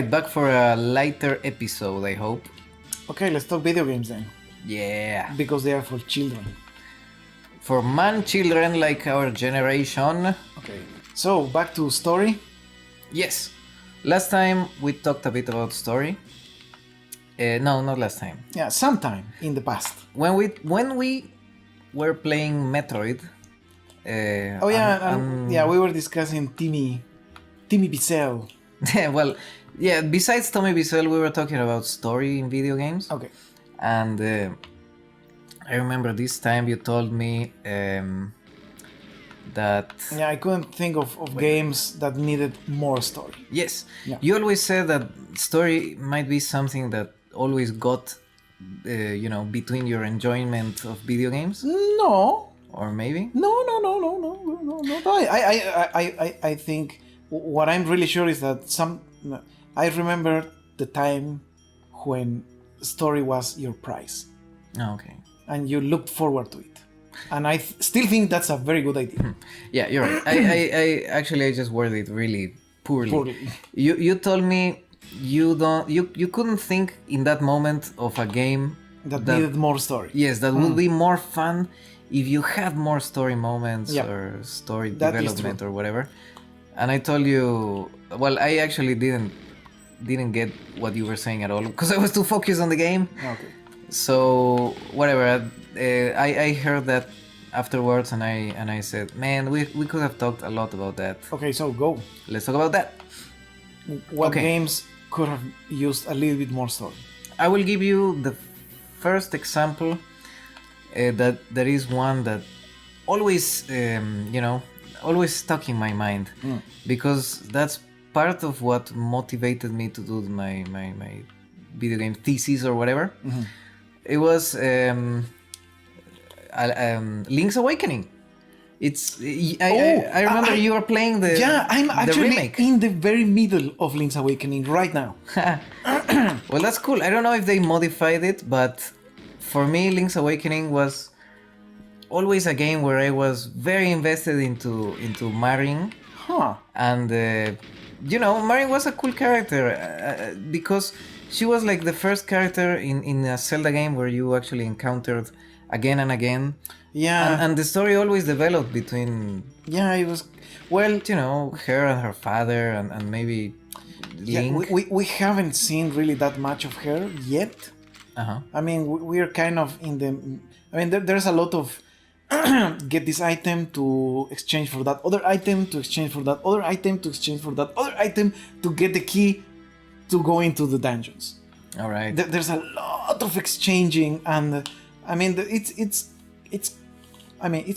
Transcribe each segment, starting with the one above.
right, back for a lighter episode, I hope. Okay, let's talk video games then. Yeah. Because they are for children. For children like our generation. Okay, so back to story. Yes. Last time we talked a bit about story. No, not last time. Yeah, sometime in the past. When we were playing Metroid. We were discussing Timmy Bissell. Well, yeah, besides Tommy Bissell, we were talking about story in video games. Okay. And I remember this time you told me that... Yeah, I couldn't think of games that needed more story. Yes. Yeah. You always said that story might be something that always got, between your enjoyment of video games? No. Or maybe? No. I think what I'm really sure is that I remember the time when story was your prize. Oh, okay. And you looked forward to it. And I still think that's a very good idea. Yeah, you're right. I just worded it really poorly. You told me you couldn't think in that moment of a game that needed more story. Yes, that would be more fun if you had more story moments or story development or whatever. And I told you, well, I actually didn't get what you were saying at all because I was too focused on the game. Okay. So whatever, I heard that afterwards, and I said, man, we could have talked a lot about that. Okay, so go. Let's talk about that. What games could have used a little bit more story? I will give you the first example. That is one that always, always stuck in my mind, because that's part of what motivated me to do my video game thesis or whatever. Mm-hmm. It was Link's Awakening. I remember you were playing the I'm actually remake. In the very middle of Link's Awakening right now. Well, that's cool. I don't know if they modified it, but for me, Link's Awakening was always a game where I was very invested into Marin. Huh. And Marin was a cool character because she was like the first character in a Zelda game where you actually encountered again and again. Yeah. And the story always developed between... Yeah, it was... Well... her and her father and maybe Link. Yeah, we haven't seen really that much of her yet. Uh-huh. I mean, we're kind of in the... I mean, there's a lot of... get this item to exchange for that other item, to exchange for that other item, to exchange for that other item, to get the key to go into the dungeons. All right. There's a lot of exchanging, and I mean, it's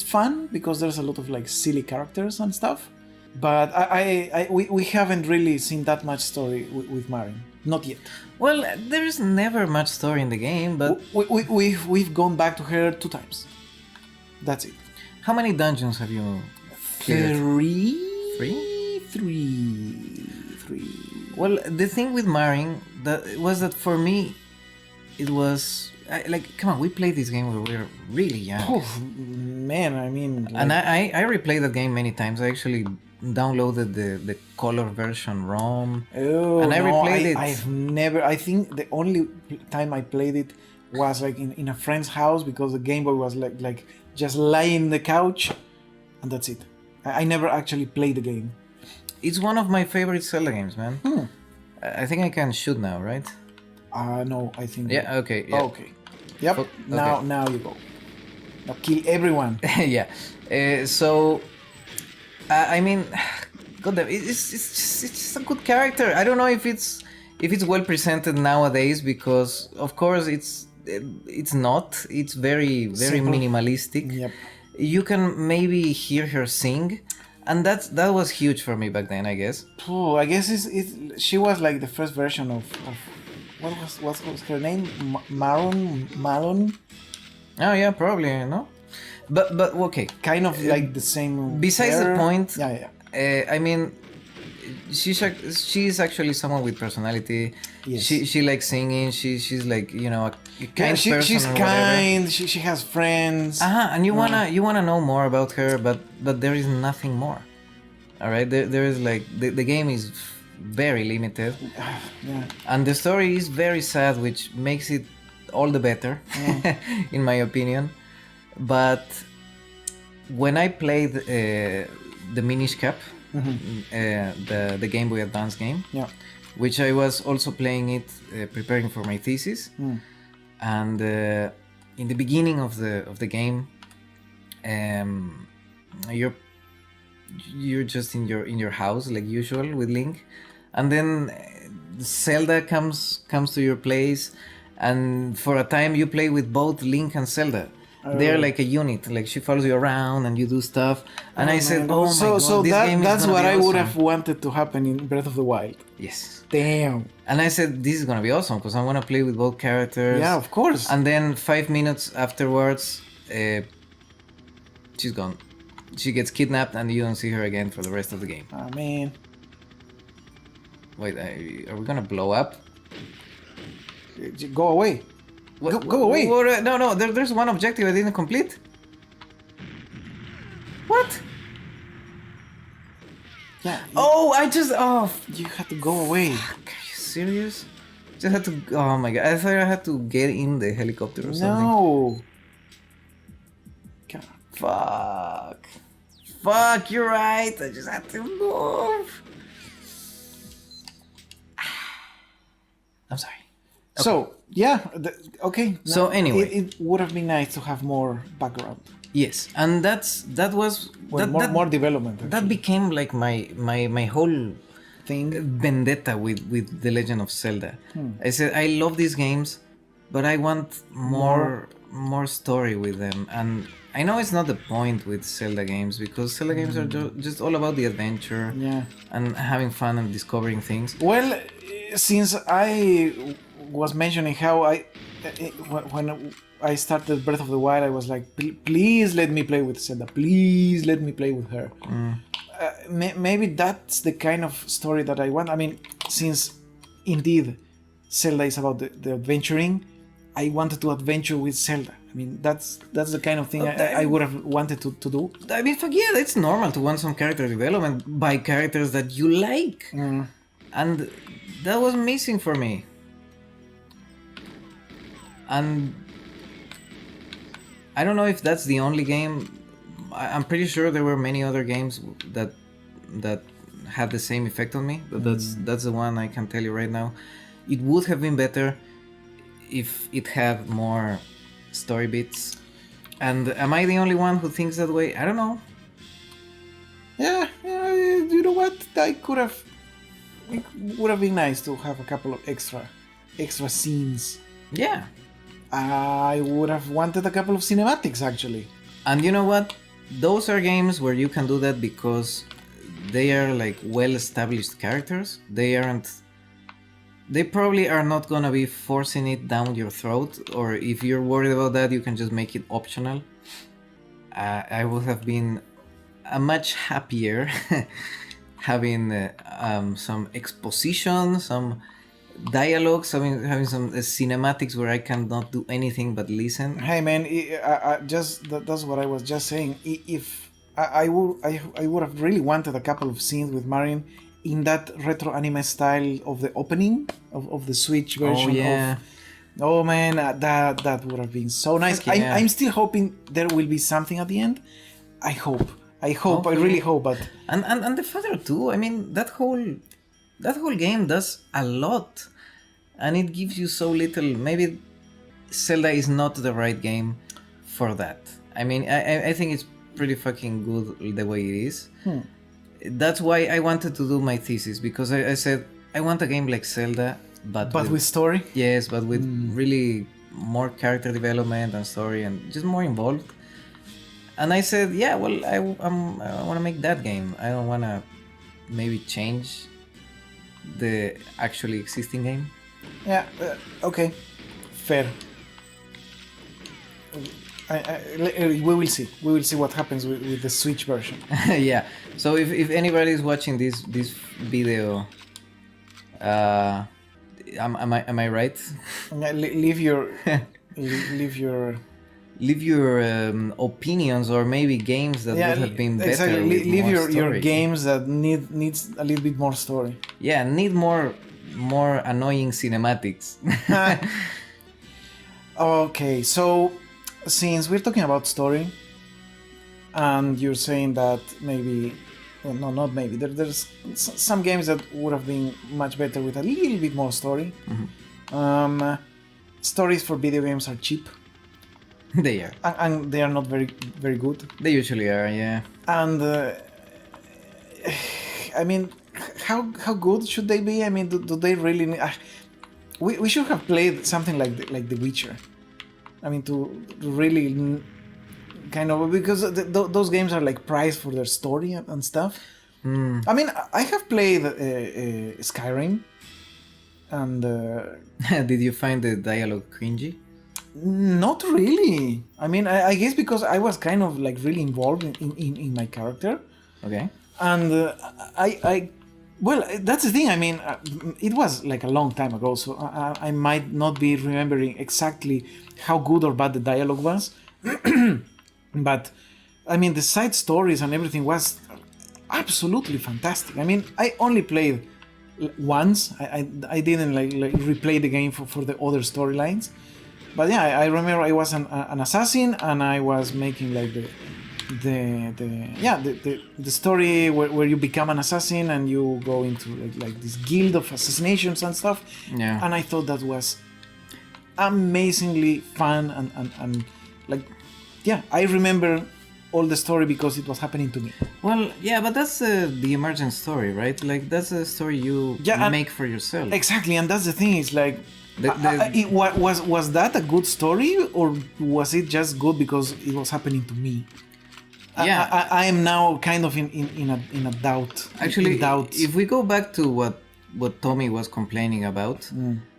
fun because there's a lot of like silly characters and stuff. But we haven't really seen that much story with Marin. Not yet. Well, there is never much story in the game, but we've gone back to her 2 times. That's it. How many dungeons have you cleared? 3. 3. Well, the thing with Marin was that for me, it was come on, we played this game when we were really young. Oh, man, I mean... And I replayed that game many times. I actually downloaded the color version ROM. Oh, and I replayed it. I've never... I think the only time I played it was like in a friend's house because the Game Boy was like just lying in the couch, and that's it. I never actually played the game. It's one of my favorite Zelda games, man. I think I can shoot now, right? No, I think... Yeah, okay. Yeah. Okay. Yep, now you go. Now kill everyone. Yeah. I mean, God damn, it's just a good character. I don't know if it's well presented nowadays, because of course it's not. It's very Simple. minimalistic. Yep. You can maybe hear her sing, and that was huge for me back then, I guess. I guess she was like the first version of what was her name? Malon? Oh yeah, probably, no. But okay. Kind of like the same. Besides hair. the point. Yeah. I mean, she's actually someone with personality. Yes. She likes singing. She's like, a kind person. She's or kind. She has friends. And you wanna know more about her, but there is nothing more. All right, there is like the game is very limited, Yeah. and the story is very sad, which makes it all the better, in my opinion. But when I played the Minish Cap, the Game Boy Advance game, Yeah. which I was also playing it, preparing for my thesis, and in the beginning of the game, you're just in your house like usual with Link, and then Zelda comes to your place, and for a time you play with both Link and Zelda. They're like a unit, like she follows you around and you do stuff. And I said, "Oh my god, so this game is that's gonna what be I would awesome." have wanted to happen in Breath of the Wild. Yes. Damn. And I said, "This is gonna be awesome because I'm gonna play with both characters." Yeah, of course. And then 5 minutes afterwards, she's gone. She gets kidnapped, and you don't see her again for the rest of the game. Ah, man. Wait, are we gonna blow up? Go away. Go away. No, there's one objective I didn't complete. What? Yeah. Oh, You had to go away. Are you serious? Just had to. Oh my god! I thought I had to get in the helicopter or something. No. God. Fuck! You're right. I just had to move. I'm sorry. Okay. So yeah. Okay. So anyway, it would have been nice to have more background. yes, and that was More development. that became like my whole thing. vendetta with The Legend of Zelda. I said I love these games, but I want more story with them. And I know it's not the point with Zelda games, because Zelda games are just all about the adventure, Yeah. and having fun and discovering things. Well, since I was mentioning how when I started Breath of the Wild, I was like, please let me play with Zelda. Please let me play with her. Maybe that's the kind of story that I want. I mean, since indeed Zelda is about the adventuring, I wanted to adventure with Zelda. I mean, that's the kind of thing I would have wanted to do. I mean, yeah, it's normal to want some character development by characters that you like, and that was missing for me. And I don't know if that's the only game. I'm pretty sure there were many other games that had the same effect on me. But that's the one I can tell you right now. It would have been better if it had more story bits. And am I the only one who thinks that way? I don't know. Yeah, you know what? It would have been nice to have a couple of extra scenes. Yeah. I would have wanted a couple of cinematics, actually. And you know what? Those are games where you can do that because they are like well-established characters. They probably are not gonna be forcing it down your throat, or if you're worried about that, you can just make it optional. I would have been much happier having some exposition, some dialogues, having some cinematics where I cannot do anything but listen. Hey man, that's what I was just saying. If I would have really wanted a couple of scenes with Marin in that retro anime style of the opening of the Switch version. Oh yeah. Oh man, that would have been so nice. Yeah. I'm still hoping there will be something at the end. I hope. Hopefully. I really hope. But and the father too. I mean, that whole game does a lot, and it gives you so little. Maybe Zelda is not the right game for that. I mean, I think it's pretty fucking good the way it is. That's why I wanted to do my thesis, because I said I want a game like Zelda, but with story. Yes, but with really more character development and story and just more involved. And I said, yeah, well, I want to make that game. I don't want to maybe change the actually existing game. Yeah. Okay. Fair. We will see. We will see what happens with the Switch version. Yeah. So if anybody is watching this video, am I right? Leave your leave your opinions or maybe games that would have been better. Exactly. With Leave more your story. games that needs a little bit more story. Yeah, need more annoying cinematics. Okay, so since we're talking about story, and you're saying that maybe, well, no, not maybe, there's some games that would have been much better with a little bit more story. Stories for video games are cheap, They are. and they are not very, very good. They usually are, yeah. And I mean, how good should they be? I mean, do they really need, we should have played something like The Witcher. I mean, to really kind of, because those games are like prized for their story and stuff. I mean, I have played Skyrim, and Did you find the dialogue cringy? not really. I mean, I guess because I was kind of like really involved in my character, Okay. and I well, that's the thing. I mean, it was like a long time ago, so I might not be remembering exactly how good or bad the dialogue was. But I mean, the side stories and everything was absolutely fantastic. I mean, I only played once. I didn't like replay the game for the other storylines. But yeah, I remember I was an assassin, and I was making like the story where you become an assassin and you go into like this guild of assassinations and stuff. Yeah. And I thought that was amazingly fun and like, yeah, I remember all the story because it was happening to me. Well, yeah, but that's the emergent story, right? Like, that's a story you make for yourself. Exactly, and that's the thing. It's like, The- was that a good story, or was it just good because it was happening to me? Yeah. I am now kind of in a doubt. Actually, in doubt. if we go back to what Tommy was complaining about,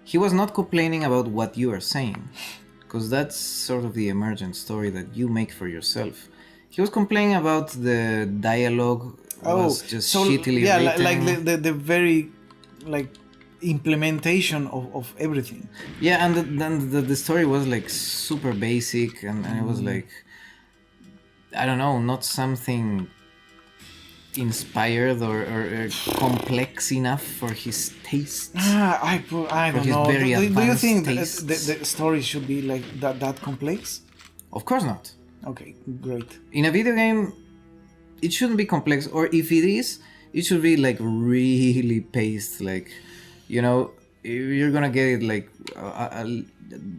he was not complaining about what you are saying, because that's sort of the emergent story that you make for yourself. He was complaining about the dialogue was just shittily written. like the very like implementation of everything. Yeah, and then the story was like super basic, and it was like, I don't know, not something inspired or complex enough for his taste. I don't know. very Do you advanced think tastes. the story should be like that complex? Of course not. Okay, great. In a video game, it shouldn't be complex, or if it is, it should be like really paced. Like, you know, you're gonna get it like a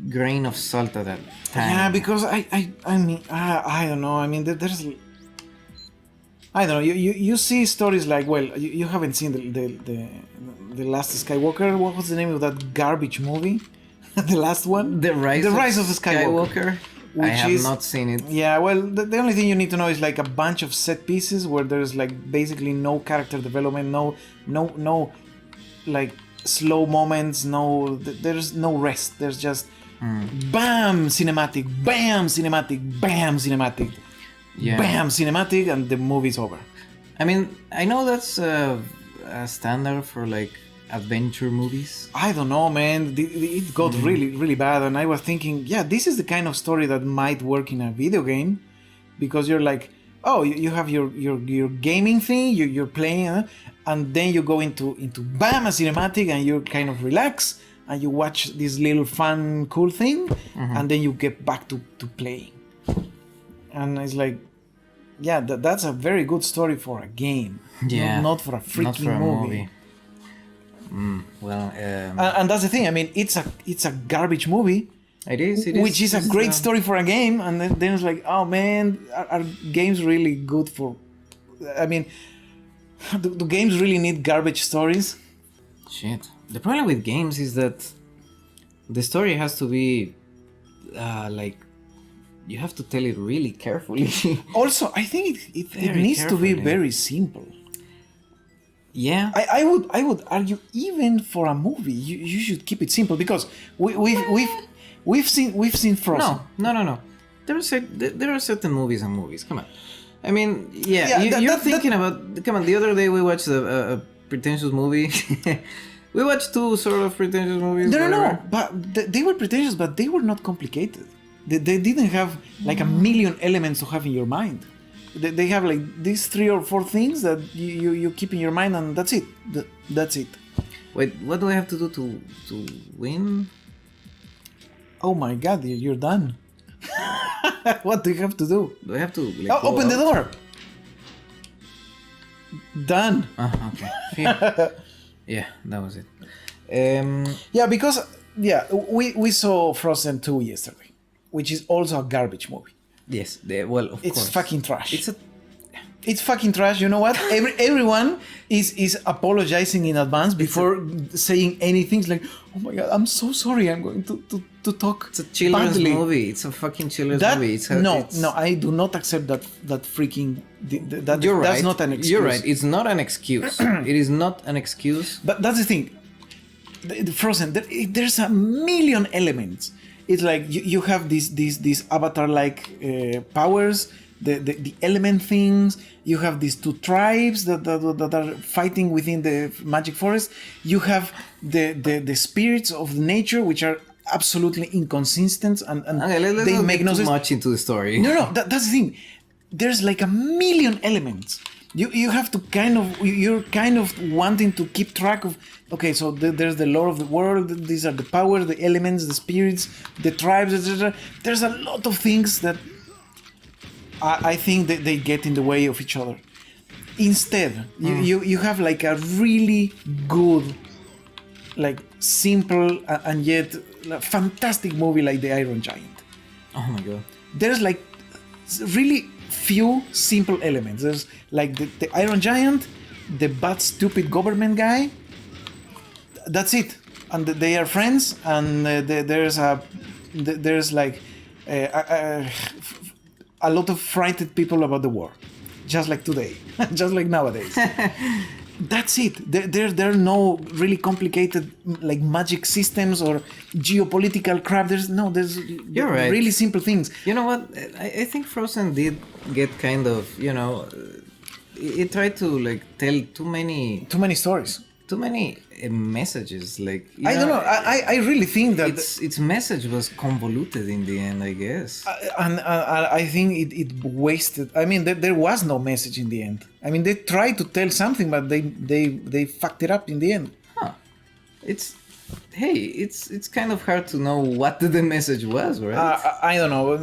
grain of salt at a time. Yeah, because I mean, I don't know. I mean, there's, I don't know. You see stories like, well, you haven't seen the last Skywalker. What was the name of that garbage movie? The last one. The Rise of Skywalker. I have not seen it. Yeah, well, the only thing you need to know is like a bunch of set pieces where there's like basically no character development, no like slow moments, there's no rest. There's just bam cinematic, bam cinematic, bam cinematic, bam cinematic, and the movie's over. I mean, I know that's a standard for like adventure movies. I don't know, man. It got really, really bad, and I was thinking, yeah, this is the kind of story that might work in a video game, because you're like, oh, you have your gaming thing, you're playing, and then you go into bam, a cinematic, and you kind of relax, and you watch this little fun, cool thing, and then you get back to playing. And it's like, yeah, that's a very good story for a game, not for a freaking movie. Well, and that's the thing. I mean, it's a garbage movie. It is. Which is a great story for a game, and then it's like, oh man, are games really good for? I mean, do games really need garbage stories? Shit. The problem with games is that the story has to be like, you have to tell it really carefully. Also, I think it needs to be very simple. Yeah, I would argue even for a movie, you should keep it simple, because we've seen Frozen. No. There are certain movies and movies. Come on. I mean, you're thinking about. Come on. The other day we watched a pretentious movie. We watched two sort of pretentious movies. No. But they were pretentious, but they were not complicated. They didn't have like a million elements to have in your mind. They have like these 3 or 4 things that you keep in your mind, and that's it. That's it. Wait, what do I have to do to win? Oh my god, you're done. What do you have to do? Do I have to like, open the door. Done. Okay. Yeah, that was it. Yeah, because we saw Frozen 2 yesterday, which is also a garbage movie. Yes, well, of It's course. fucking trash. It's a It's fucking trash. You know what? Everyone is apologizing in advance before saying anything. It's like, oh my god, I'm so sorry. I'm going to talk. It's a children's badly. movie. It's a fucking children's movie. No, I do not accept that freaking. That You're right. That's not an excuse. You're right. It's not an excuse. It is not an excuse. But that's the thing. The Frozen. There's a million elements. It's like you have these avatar-like powers. The element things. You have these 2 tribes that are fighting within the magic forest. You have the spirits of nature, which are absolutely inconsistent and Okay, let's they not make get no too sense. much into the story. No, that's the thing. There's like a million elements. You have to you're kind of wanting to keep track of. Okay, so there's the lore of the world. These are the powers, the elements, the spirits, the tribes, etc. There's a lot of things that I think that they get in the way of each other. Instead, you have like a really good, like simple and yet fantastic movie like The Iron Giant. Oh my god. There's like really few simple elements. There's like the Iron Giant, the bad stupid government guy. That's it, and they are friends. And there's like a lot of frightened people about the war, just like today, just like nowadays. That's it. There are no really complicated like magic systems or geopolitical crap. There's You're right. really simple things. You know what? I think Frozen did get kind of, it tried to like tell too many stories. Too many messages. Like I don't know. I really think that its message was convoluted in the end, I guess. and I think it wasted. I mean, there was no message in the end. I mean, they tried to tell something, but they fucked it up in the end. Huh. It's kind of hard to know what the message was, right? I don't know.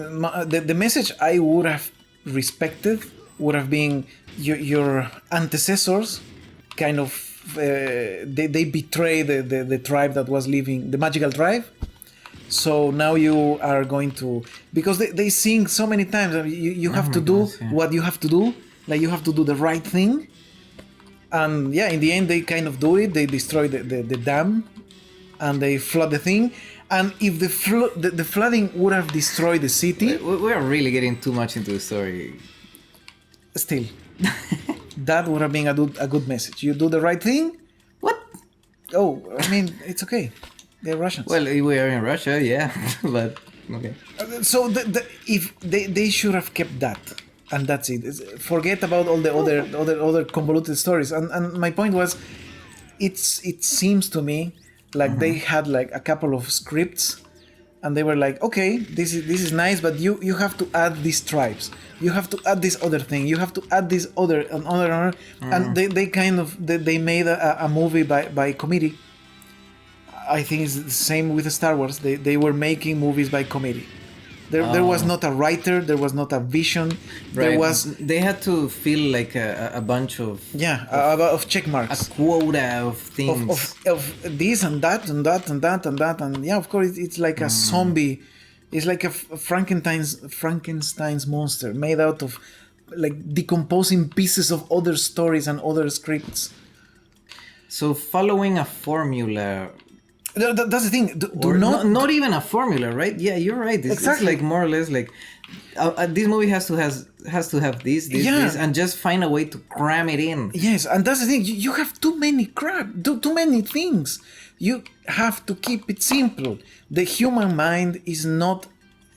The message I would have respected would have been your antecessors, kind of. They betray the tribe that was living, the magical tribe. So now you are going to, because they sing so many times. I mean, you have to do what you have to do. Like you have to do the right thing. And yeah, in the end they kind of do it. They destroy the dam, and they flood the thing. And if the flooding would have destroyed the city, We are really getting too much into the story. still. That would have been a good message. You do the right thing. What? Oh, I mean, it's okay. They're Russians. Well, we are in Russia, yeah, but okay. So if they should have kept that, and that's it. Forget about all the other convoluted stories. And my point was, it seems to me like they had like a couple of scripts, and they were like, okay, this is nice, but you have to add these tribes. You have to add this other thing. You have to add this other and they kind of they made a movie by committee. I think it's the same with Star Wars. They were making movies by committee. There was not a writer. There was not a vision. There was. They had to fill like a bunch of of check marks. A quota of things of this and that and that and that and that and yeah, of course it's like a zombie. It's like a Frankenstein's monster made out of like decomposing pieces of other stories and other scripts. So following a formula. That's the thing. Not even a formula, right? Yeah, you're right. It's like more or less like this movie has to have this, and just find a way to cram it in. Yes, and that's the thing. You have too many too many things. You have to keep it simple. The human mind is not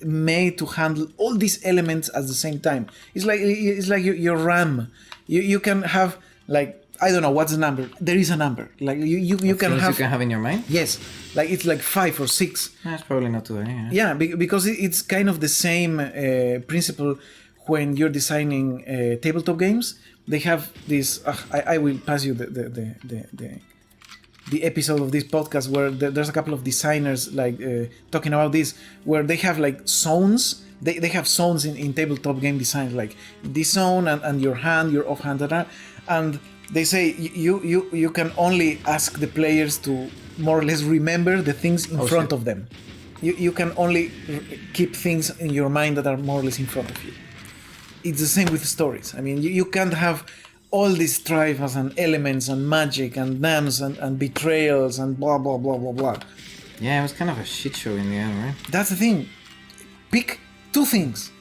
made to handle all these elements at the same time. It's like your RAM. You can have like I don't know what's the number. There is a number. Like you can Things have. you can have in your mind. Yes, like it's like 5 or 6. That's probably not too many. Yeah, because it's kind of the same principle when you're designing tabletop games. They have this. I will pass you the episode of this podcast where there's a couple of designers like talking about this, where they have like zones. They have zones in tabletop game design, like this zone and your hand, your offhand, and they say you can only ask the players to more or less remember the things in front of them. You can only keep things in your mind that are more or less in front of you. It's the same with stories. I mean, you can't have all these tribes and elements and magic and names and betrayals and blah blah blah blah blah. Yeah, it was kind of a shit show in the end, right? That's the thing. Pick 2 things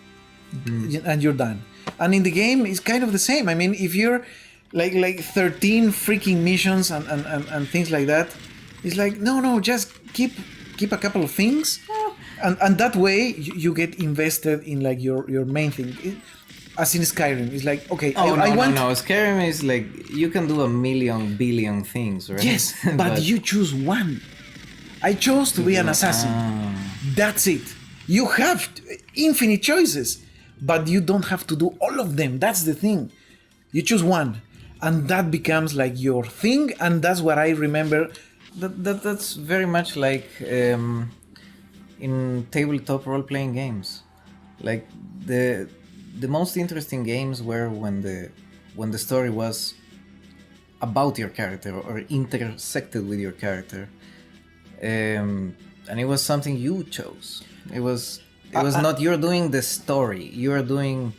and you're done. And in the game, it's kind of the same. I mean, if you're like 13 freaking missions and things like that, it's like no, just keep a couple of things, and that way you get invested in like your main thing. As in Skyrim, it's like, okay, I want. No, Skyrim is like you can do a million billion things, right? Yes, but you choose one. I chose to be an assassin. That's it. You have infinite choices, but you don't have to do all of them. That's the thing. You choose one, and that becomes like your thing, and that's what I remember. That's very much like in tabletop role-playing games. Like the most interesting games were when the story was about your character or intersected with your character, and it was something you chose. It was not you're doing the story. You're doing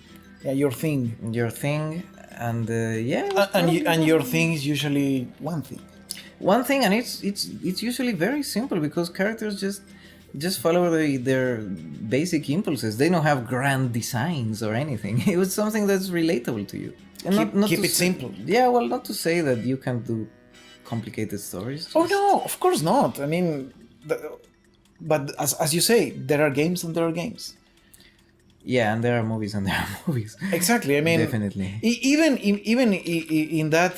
your thing. Your thing, and and your thing is usually one thing. One thing, and it's usually very simple because characters just follow their basic impulses. They don't have grand designs or anything. It was something that's relatable to you. And keep it simple. Yeah, well, not to say that you can't do complicated stories. Oh no, of course not. I mean, but as you say, there are games and there are games. Yeah, and there are movies and there are movies. Exactly. I mean, definitely. Even in that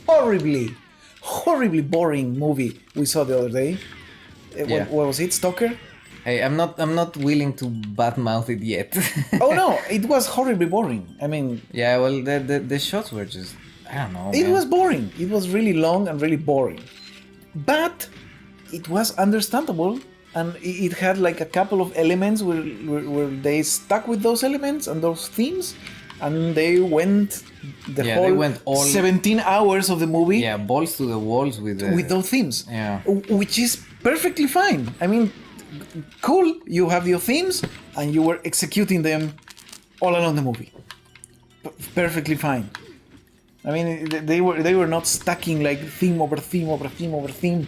horribly boring movie we saw the other day. What was it? Stalker? Hey, I'm not willing to badmouth it yet. Oh no, it was horribly boring. I mean, yeah, well, the shots were just, I don't know. It was boring. It was really long and really boring, but it was understandable, and it had like a couple of elements where they stuck with those elements and those themes, and they went they went all 17 hours of the movie. Yeah, balls to the walls with those themes. Yeah, which is perfectly fine. I mean, cool. You have your themes, and you were executing them all along the movie. Perfectly fine. I mean, they were not stacking like theme over theme over theme over theme.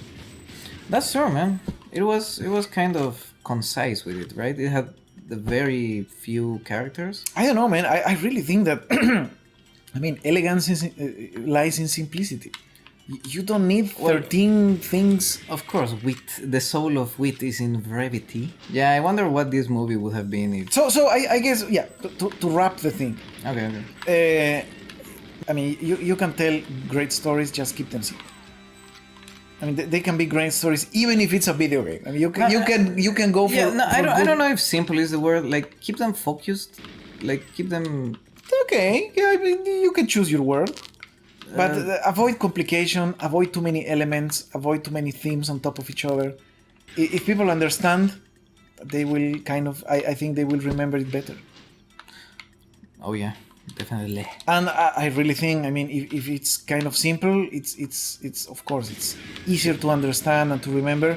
That's true, man. It was kind of concise with it, right? It had the very few characters. I don't know, man. I really think that I mean, elegance lies in simplicity. You don't need 13 things. Of course, wit. The soul of wit is in brevity. Yeah, I wonder what this movie would have been if... So I guess, yeah, to wrap the thing. Okay. I mean, you can tell great stories, just keep them simple. I mean, they can be great stories even if it's a video game. I mean, you can go for... Yeah, no, I don't know if simple is the word. Like, keep them focused. Like, keep them... Okay, yeah, I mean, you can choose your word. But avoid complication, avoid too many elements, avoid too many themes on top of each other. If people understand, they will kind of... I think they will remember it better. Oh, yeah. Definitely. And I really think, I mean, if it's kind of simple, it's of course it's easier to understand and to remember.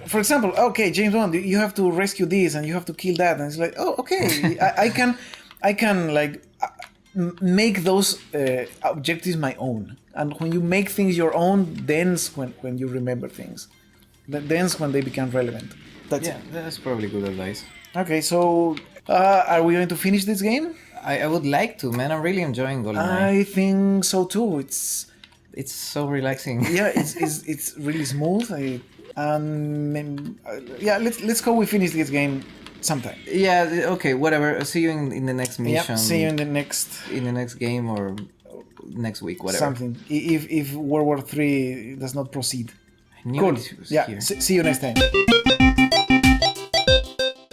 For example, okay, James Bond, you have to rescue this and you have to kill that, and it's like, oh, okay, I can like make those objectives my own. And when you make things your own, then's when you remember things. Then's when they become relevant. That's probably good advice. Okay, so are we going to finish this game? I would like to, man. I'm really enjoying GoldenEye. I think so too. It's so relaxing. Yeah, it's really smooth. Let's go. We finish this game sometime. Yeah. Okay. Whatever. See you in the next mission. Yeah, see you in the next game or next week, whatever. Something. If World War III does not proceed. I knew Cool. it was Yeah. here. See you next time.